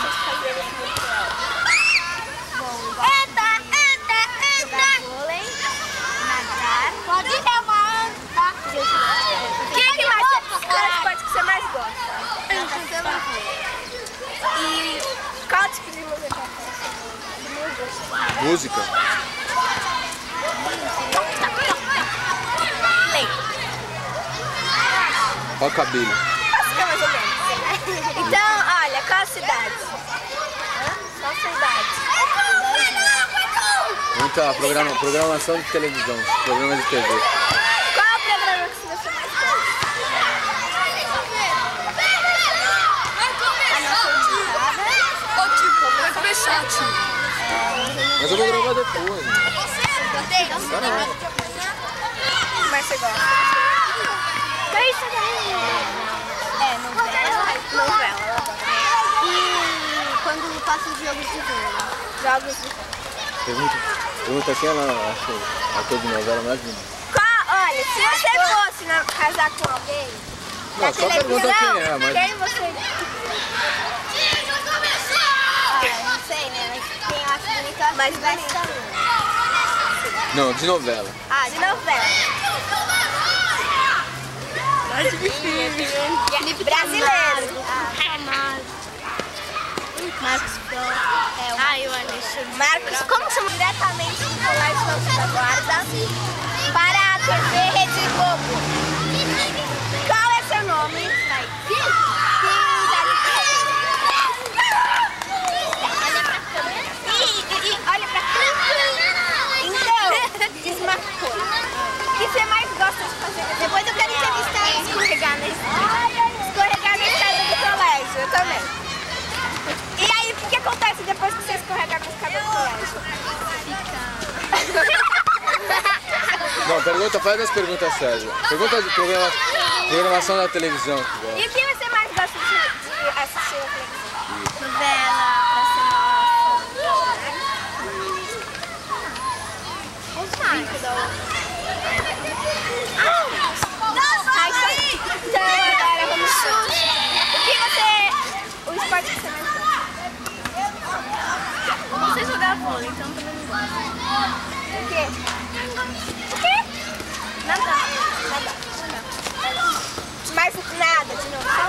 gosta de fazer esse ritual? Bom, jogar vôlei, nadar. Pode ser uma anta. Quem que mais? Qual é o esporte que você mais gosta? E qual tipo de música? Música? Rockabilly. Posso ficar mais ou menos? Então, olha, qual a cidade? Qual a cidade? Muita programação de televisão, programa de TV. Qual é o programa que você mais gosta? A nossa invitada. Ô, tipo, pode fechar, tio. Mas eu vou gravar depois. Mas você gosta? É isso daí. É, novela. E quando passa os jogos de vôlei? Jogos de vôlei. Pergunta quem ela acha ator de novela mais linda. Olha, se você fosse casar com alguém Não, da só pergunta televisão, quem é, mas... quem você... não sei, né? Mas quem eu acho bonita, mais bonita. Não, de novela. Ah, de novela. Brasileiro. Marcos Paulo. Ai, o Alexandre. Marcos, como chama diretamente do Colégio Nossa da Guarda para a TV Rede Globo? Qual é seu nome? Olha pra câmera. Então, desmarcou. O que você mais gosta de fazer? Depois eu quero entrevistar escorregar na escada do colégio, eu também. E aí, o que acontece depois que você escorregar na escada do colégio? Não, faz as perguntas sérias. Pergunta de programação da televisão. E o que você mais gosta de assistir na televisão? Novela. Então agora vamos chute. O esporte que você mais gosta? Não sei jogar vôlei, então também não gosto. O quê? O quê? Nadar. Mas nada de novo.